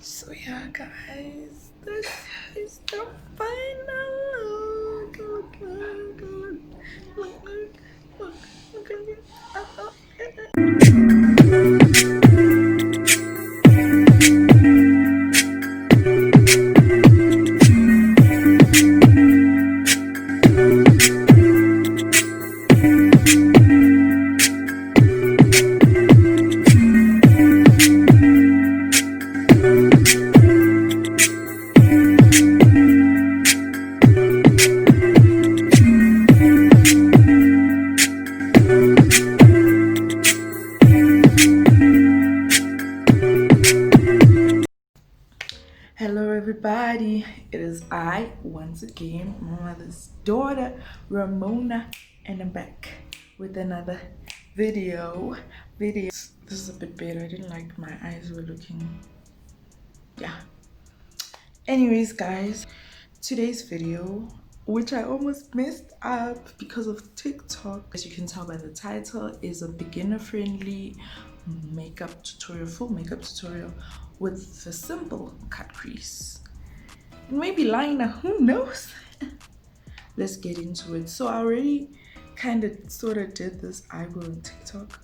So yeah, guys, this is the final look. Look, look, look, look, look, look, look. Hello, everybody. It is I once again, my mother's daughter, Ramona, and I'm back with another video. This is a bit better. I didn't like my eyes were looking. Yeah. Anyways, guys, today's video, which I almost messed up because of TikTok, as you can tell by the title, is a beginner-friendly makeup tutorial, full makeup tutorial with a simple cut crease. Maybe liner, who knows? Let's get into it. So I already kind of sort of did this eyebrow on TikTok.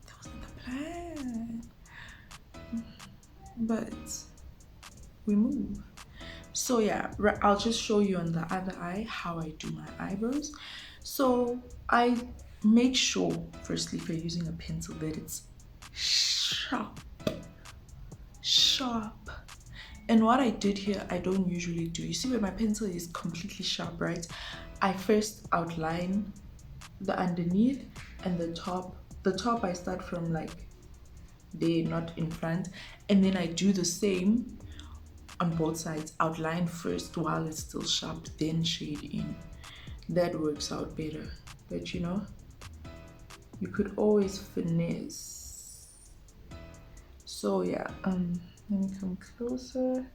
That wasn't the plan. But we move. So yeah, I'll just show you on the other eye how I do my eyebrows. So I make sure, firstly, if you're using a pencil, that it's sharp. And what I did here, I don't usually do. You see where my pencil is completely sharp, right? I first outline the underneath and the top. The top I start from like there, not in front, and then I do the same on both sides. Outline first while it's still sharp, then shade in. That works out better. But you know, you could always finesse. So yeah, let me come closer.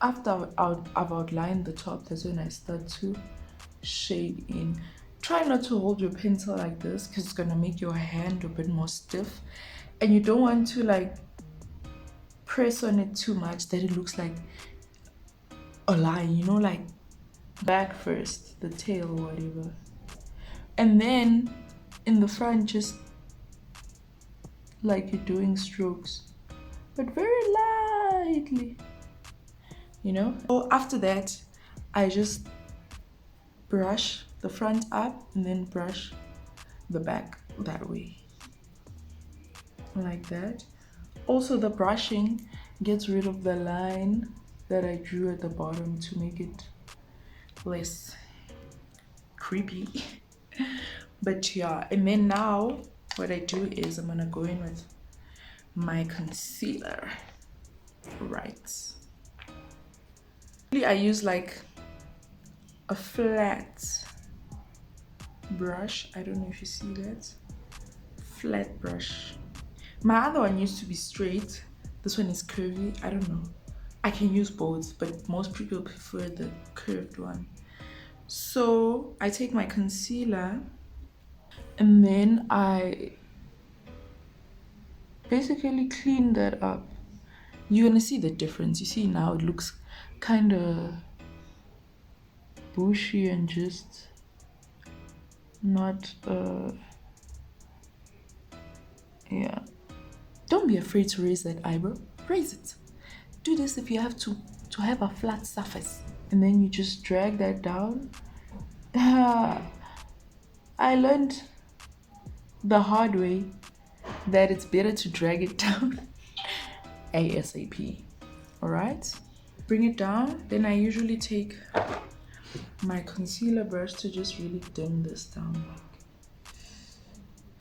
After I've outlined the top, that's when I start to shade in. Try not to hold your pencil like this because it's gonna make your hand a bit more stiff, and you don't want to like press on it too much that it looks like a line, you know, like back first, the tail or whatever, and then in the front just like you're doing strokes, but very lightly, you know. So after that, I just brush the front up and then brush the back that way, like that. Also, the brushing gets rid of the line that I drew at the bottom to make it less creepy. But yeah, and then now what I do is I'm gonna go in with my concealer, right? I use like a flat brush. I don't know if you see that. Flat brush. My other one used to be straight. This one is curvy. I don't know. I can use both, but most people prefer the curved one. So I take my concealer and then I basically clean that up. You're gonna see the difference. You see now it looks kind of bushy and just not yeah. Don't be afraid to raise that eyebrow. Raise it. Do this if you have to have a flat surface, and then you just drag that down. I learned the hard way that it's better to drag it down ASAP. All right, bring it down. Then I usually take my concealer brush to just really dim this down, like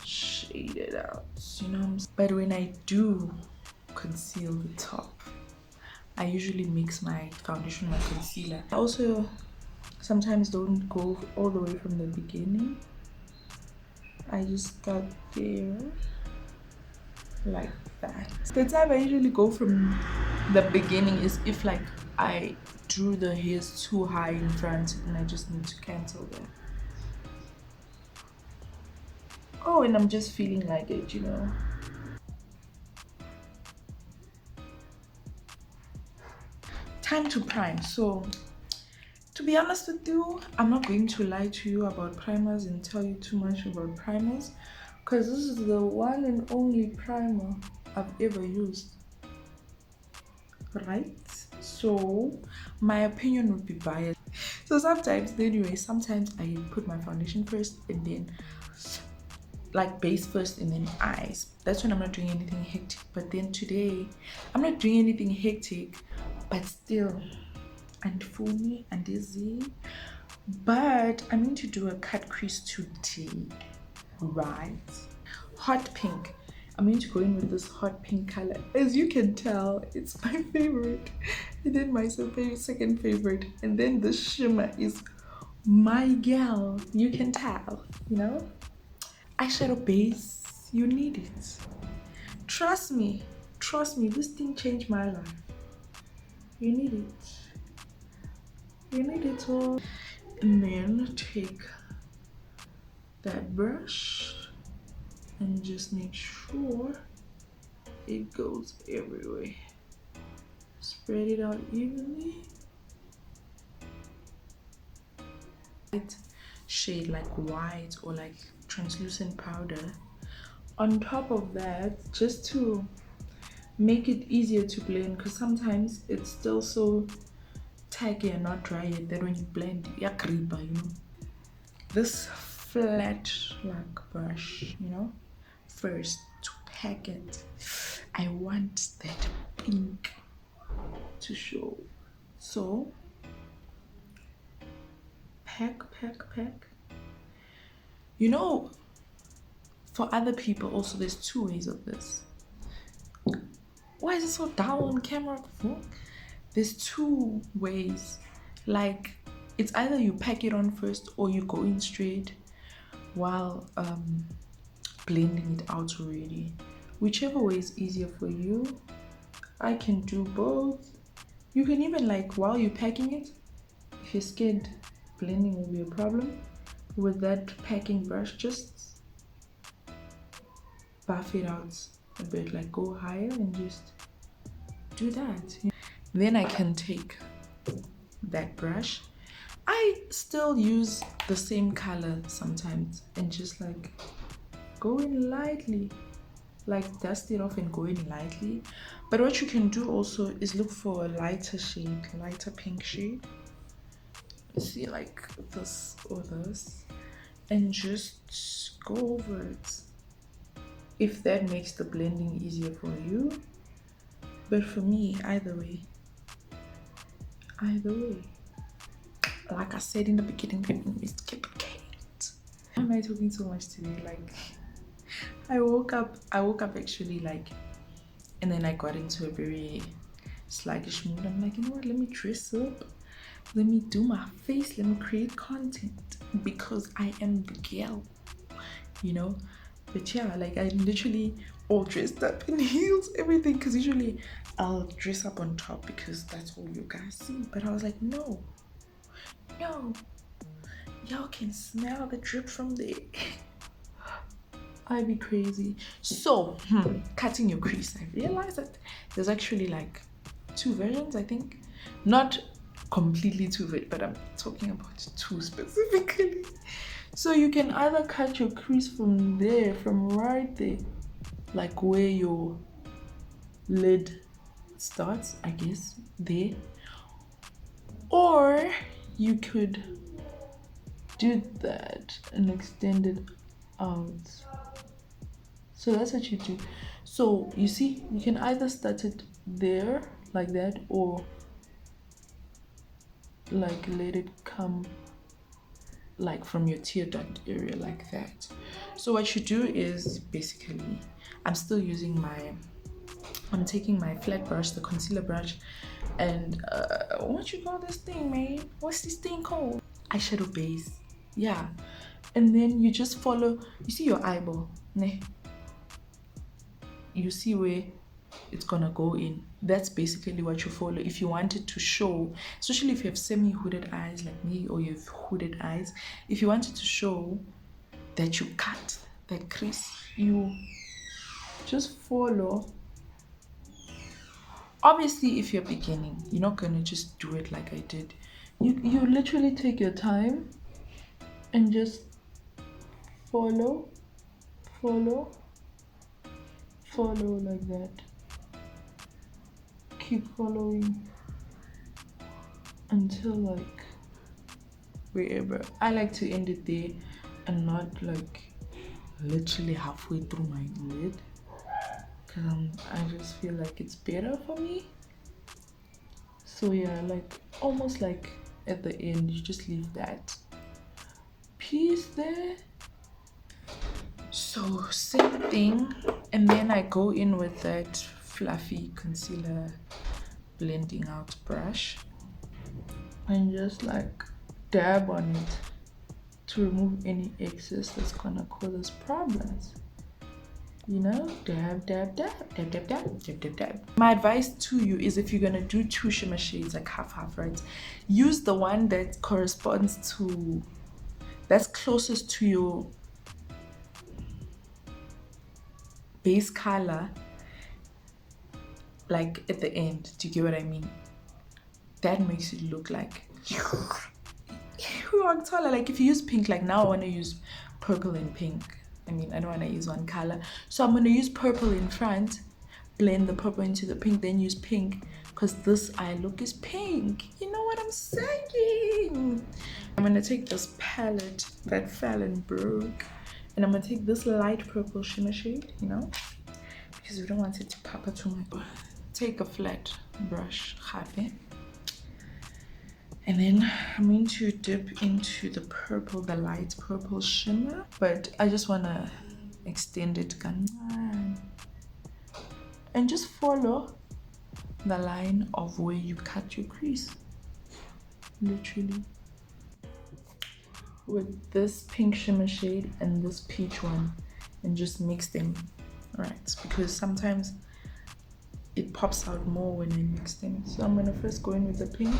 shade it out, you know what I'm saying? But when I do conceal the top, I usually mix my foundation with my concealer. I also sometimes don't go all the way from the beginning. I just start there, like that. The time I usually go from the beginning is if like I drew the hairs too high in front and I just need to cancel that. Oh, and I'm just feeling like it, you know. Time to prime. So to be honest with you, I'm not going to lie to you about primers and tell you too much about primers, because this is the one and only primer I've ever used, right? So my opinion would be biased. So sometimes I put my foundation first and then like base first and then eyes. That's when I'm not doing anything hectic. But then today I'm not doing anything hectic, but still and funny and dizzy. But I'm going to do a cut crease today, right? Hot pink. I'm going to go in with this hot pink color. As you can tell, it's my favorite. And then my second favorite. And then the shimmer is my gal. You can tell, you know? Eyeshadow base, you need it. Trust me, this thing changed my life. You need it. You need it all. And then take that brush and just make sure it goes everywhere. Spread it out evenly. Light shade like white or like translucent powder on top of that, just to make it easier to blend, because sometimes it's still so tacky and not dry yet that when you blend, you know. This flat like brush, you know, first to pack it, I want that pink to show. So pack. You know, for other people also, there's two ways of this. Why is it so dull on camera? There's two ways. Like, it's either you pack it on first or you go in straight while blending it out already. Whichever way is easier for you. I can do both. You can even, like, while you're packing it, if you're scared blending will be a problem, with that packing brush, just buff it out a bit, like go higher and just do that. Then I can take that brush. I still use the same color sometimes and just like go in lightly, like dust it off and go in lightly. But what you can do also is look for a lighter shade, lighter pink shade. See, like this or this, and just go over it if that makes the blending easier for you. But for me, either way, like I said in the beginning, reciprocate. Why am I talking so much today? Like, I woke up actually, like, and then I got into a very sluggish mood. I'm like, you know what, let me dress up, let me do my face, let me create content, because I am the girl, you know. But yeah, like, I literally all dressed up in heels, everything, because usually I'll dress up on top because that's all you guys see. But I was like, no, y'all can smell the drip from there. I'd be crazy. So cutting your crease, I realized that there's actually like two versions, I think. Not completely two, but I'm talking about two specifically. So you can either cut your crease from there, from right there, like where your lid starts, I guess, there. Or you could do that and extend it out. So that's what you do. So you see, you can either start it there like that, or like let it come like from your tear duct area like that. So what you do is basically, I'm taking my flat brush, the concealer brush, and what you call this thing, man? What's this thing called? Eyeshadow base. Yeah. And then you just follow, you see your eyeball, ne? You see where it's gonna go in. That's basically what you follow. If you want it to show, especially if you have semi-hooded eyes like me, or you have hooded eyes, if you want it to show that you cut that crease, you just follow. Obviously, if you're beginning, you're not gonna just do it like I did. You literally take your time and just follow like that. Keep following until like wherever. I like to end it there and not like literally halfway through my lid, because I just feel like it's better for me. So yeah, like almost like at the end you just leave that piece there. So same thing, and then I go in with that fluffy concealer blending out brush and just like dab on it to remove any excess that's gonna cause us problems. You know, dab, dab, dab, dab, dab, dab, dab, dab, dab. My advice to you is, if you're gonna do 2 shimmer shades, like half, right? Use the one that corresponds to, that's closest to your base color, like at the end. Do you get what I mean? That makes it look like like if you use pink, like now I want to use purple and pink. I mean, I don't want to use one color, so I'm going to use purple in front, blend the purple into the pink, then use pink, because this eye look is pink. You know what I'm saying? I'm going to take this palette that Fallon broke, and I'm going to take this light purple shimmer shade, you know, because we don't want it to pop too much. Take a flat brush, and then I'm going to dip into the purple, the light purple shimmer, but I just want to extend it and just follow the line of where you cut your crease, literally, with this pink shimmer shade and this peach one, and just mix them, right? Because sometimes it pops out more when I mix them. So I'm going to first go in with the pink.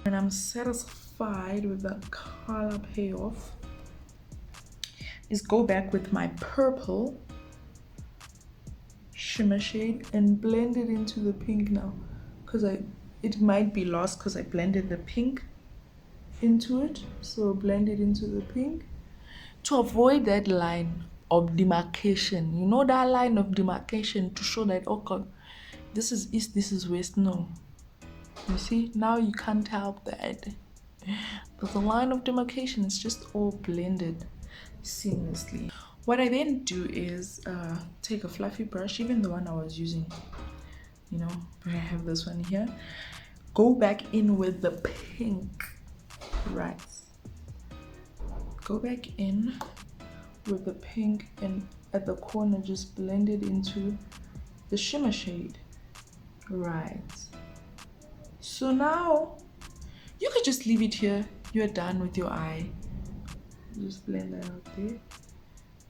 When I'm satisfied with the color payoff, is go back with my purple shimmer shade and blend it into the pink now, because it might be lost because I blended the pink into it. So blend it into the pink to avoid that line of demarcation. You know, that line of demarcation to show that, okay, this is east, this is west. No, you see, now you can't help that. There's a line of demarcation. It's just all blended seamlessly. What I then do is take a fluffy brush, even the one I was using, you know, but I have this one here. Go back in with the pink, right? Go back in with the pink, and at the corner just blend it into the shimmer shade, right? So now you could just leave it here. You're done with your eye. Just blend that out there.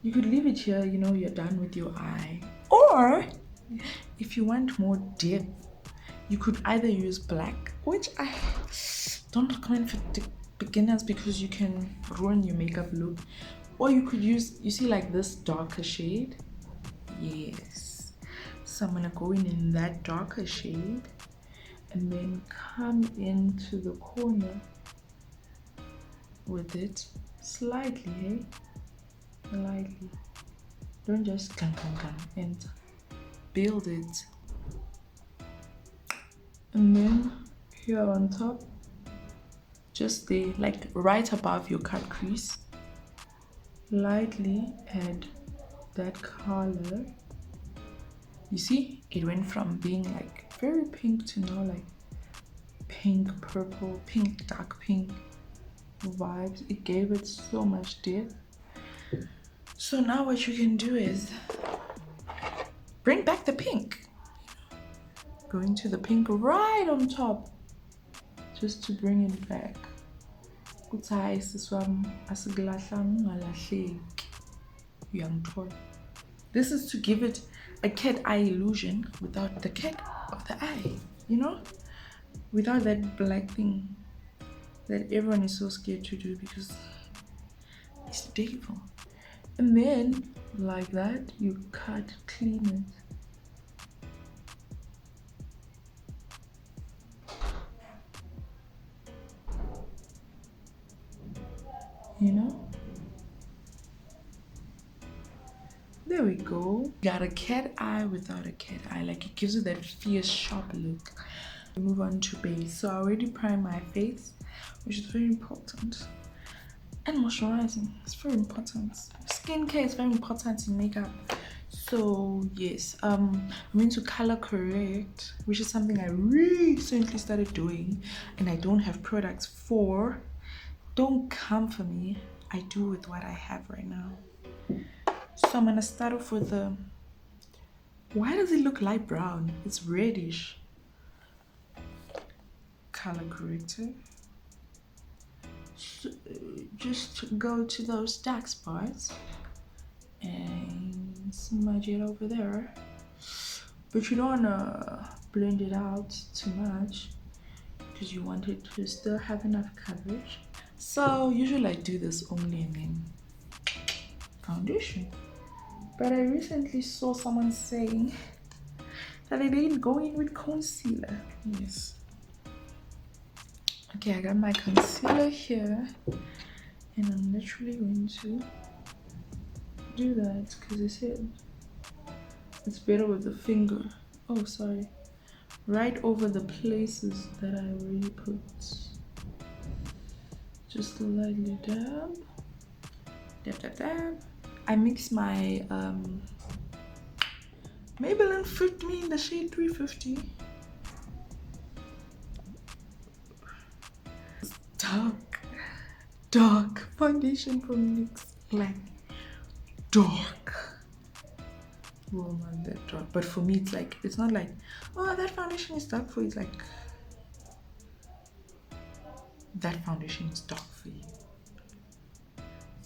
You could leave it here, you know, you're done with your eye. Or if you want more depth, you could either use black, which I don't recommend for beginners because you can ruin your makeup look. Or you could use, you see, like this darker shade. Yes. So I'm gonna go in that darker shade and then come into the corner with it slightly, hey? Lightly. Don't just clang, and build it. And then here on top, just there, like right above your cut crease, lightly add that color. You see, it went from being like very pink to now like pink, purple, pink, dark pink vibes. It gave it so much depth. So now what you can do is bring back the pink. Going to the pink right on top, just to bring it back. This is to give it a cat eye illusion without the cat of the eye, you know, without that black thing that everyone is so scared to do because it's the devil. And then like that you cut, clean it. You know, there we go. Got a cat eye without a cat eye, like it gives you that fierce sharp look. Move on to base. So I already primed my face, which is very important, and moisturizing. It's very important. Skincare is very important in makeup. So yes, I'm going to color correct, which is something I recently started doing, and I don't have products for. Don't come for me. I do with what I have right now. So I'm gonna start off with the. Why does it look light brown? It's reddish. Color corrector. So just go to those dark spots and smudge it over there. But you don't wanna blend it out too much because you want it to still have enough coverage. So usually I do this only and then foundation. But I recently saw someone saying that they didn't go in with concealer. Yes. Okay, I got my concealer here, and I'm literally going to do that because they said it's better with the finger. Oh, sorry. Right over the places that I already put. Just lightly dab. Dab, dab, dab. I mix my Maybelline Fit Me in the shade 350. Dark foundation from NYX, like dark. Well, not that dark, but for me it's like, it's not like, oh, that foundation is dark for you. It's like, that foundation is dark for you.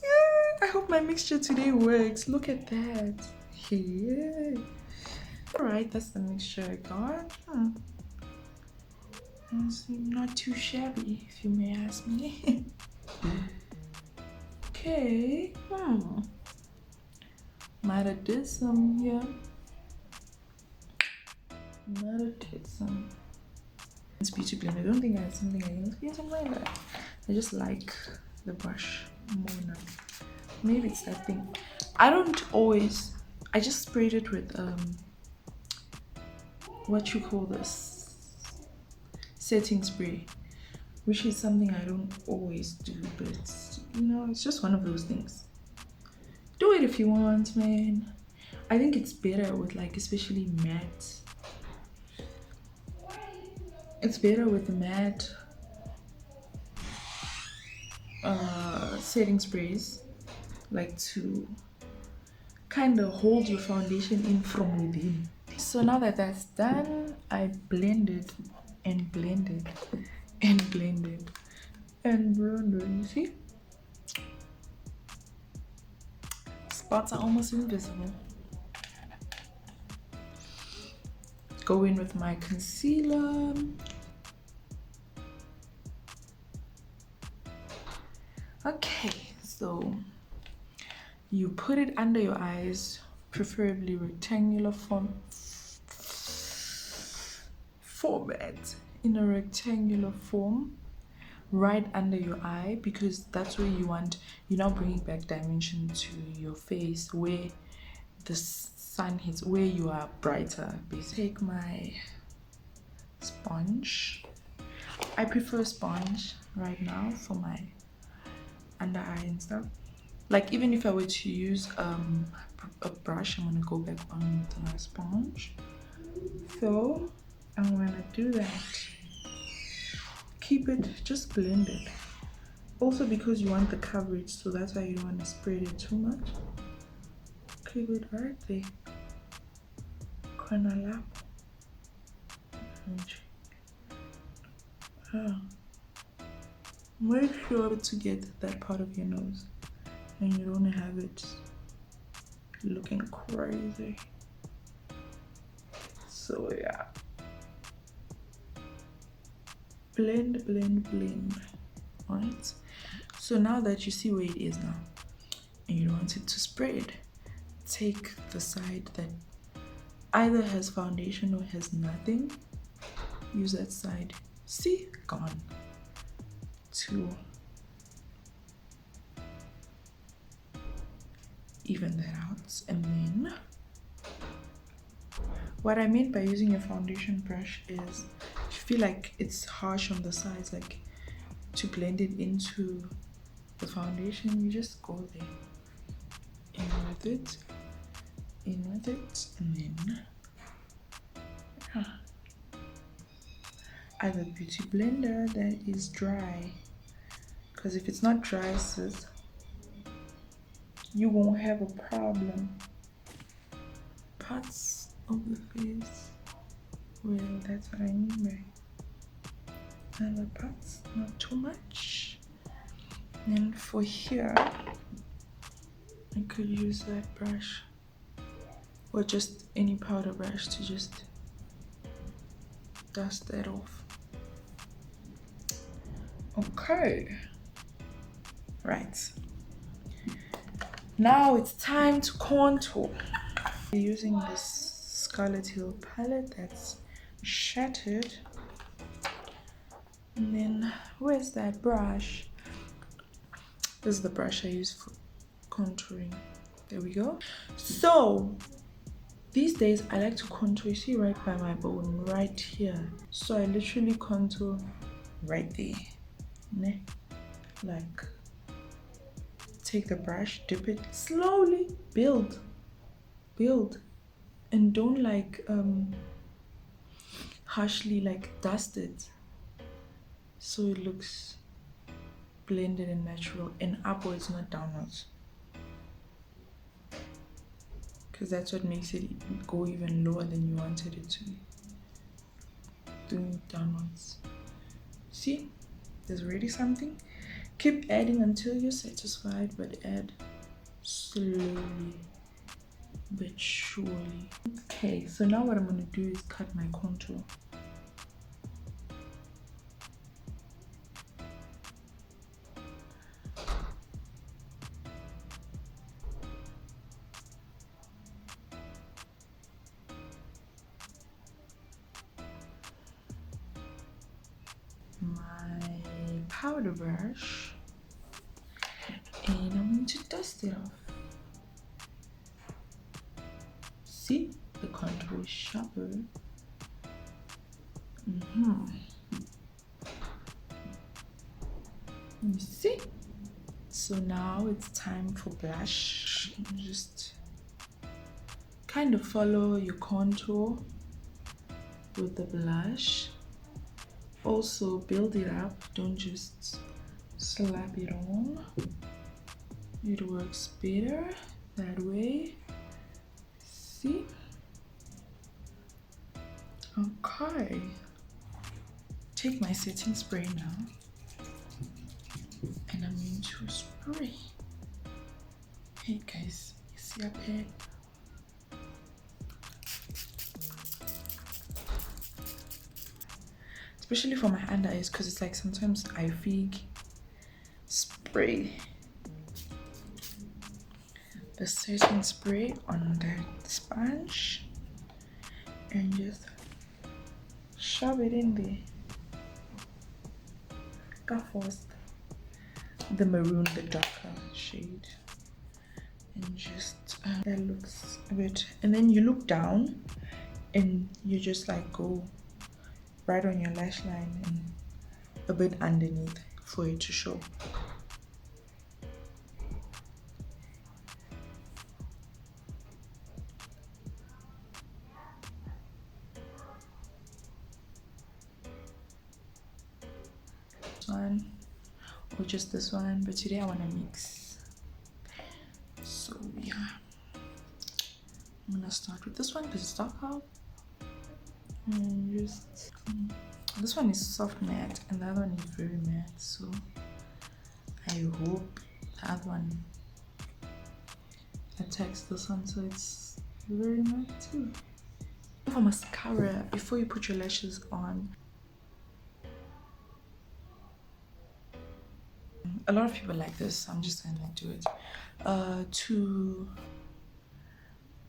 Yeah, I hope my mixture today works. Look at that. Yeah. Alright, that's the mixture I got. It's not too shabby, if you may ask me. Okay. Might have did some here. Might have did some. It's beauty blend. I don't think I have something I use. Yeah, something like that. I just like the brush more now. Maybe it's that thing. I don't always. I just sprayed it with what you call this, setting spray, which is something I don't always do, but you know, it's just one of those things. Do it if you want, man. I think it's better with, like, especially matte. It's better with the matte setting sprays, like, to kind of hold your foundation in from within. So now that that's done, I blended and blended and blended and blended. You see? Spots are almost invisible. Go in with my concealer. Okay, so you put it under your eyes, preferably rectangular format, in a rectangular form, right under your eye, because that's where you want, you're now bringing back dimension to your face, where the sun hits, where you are brighter. Basically, take my sponge. I prefer sponge right now for my under eye and stuff. Like, even if I were to use a brush, I'm gonna go back on with my sponge. So I'm gonna do that. Keep it, just blend it. Also because you want the coverage, so that's why you don't want to spread it too much. Keep it right there. corner lap. Make sure to get that part of your nose and you don't have it looking crazy. So yeah, blend, blend, blend. Alright, so now that you see where it is now and you don't want it to spread, take the side that either has foundation or has nothing, use that side, see, gone, to even that out. And then what I mean by using your foundation brush is if you feel like it's harsh on the sides, like to blend it into the foundation, you just go there, in with it, and then I have a beauty blender that is dry, because if it's not dry, sis, you won't have a problem. Parts of the face, well, that's what I mean by other parts, not too much. And for here, I could use that brush or just any powder brush to just dust that off. Okay, right, now it's time to contour. Using this Scarlet Hill palette that's shattered, and then where's that brush? This is the brush I use for contouring. There we go. So these days I like to contour, you see, right by my bone, right here. So I literally contour right there, ne? Like, take the brush, dip it slowly, build, and don't like harshly like dust it, so it looks blended and natural, and upwards, not downwards, because that's what makes it go even lower than you wanted it to be. Doing it downwards, see, there's already something. Keep adding until you're satisfied, but add slowly but surely. Okay, so now what I'm going to do is cut my contour. My powder brush, and I'm going to dust it off. See, the contour is sharper. You see? So now it's time for blush. Just kind of follow your contour with the blush. Also build it up, don't just slap it on. It works better that way. See? Okay. Take my setting spray now, and I'm going to spray. Hey guys, you see up here? Especially for my under eyes, because it's like sometimes I fake spray the setting spray on the sponge and just shove it in there. Go first, the maroon, the darker shade, and just that looks a bit. And then you look down and you just like go right on your lash line and a bit underneath for it to show. One or just this one, but today I want to mix. So yeah, I'm gonna start with this one because it's darker. And just this one is soft matte and the other one is very matte, so I hope the other one attacks this one so it's very matte too. For mascara, before you put your lashes on, a lot of people like this, I'm just gonna do it to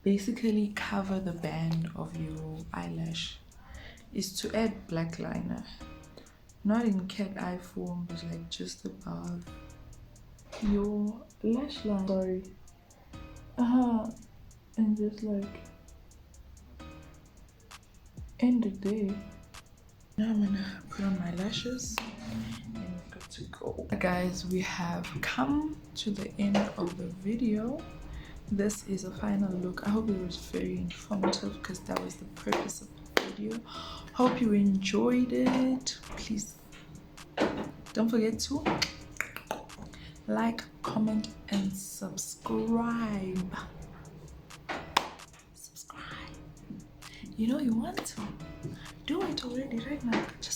basically cover the band of your eyelash, is to add black liner, not in cat eye form but like just above your lash line, sorry, and just like end it there. Now I'm gonna put on my lashes and we're good to go. Guys, we have come to the end of the video. This is a final look. I hope it was very informative because that was the purpose of the video. Hope you enjoyed it. Please don't forget to like, comment and subscribe. You know you want to do it already right now. Just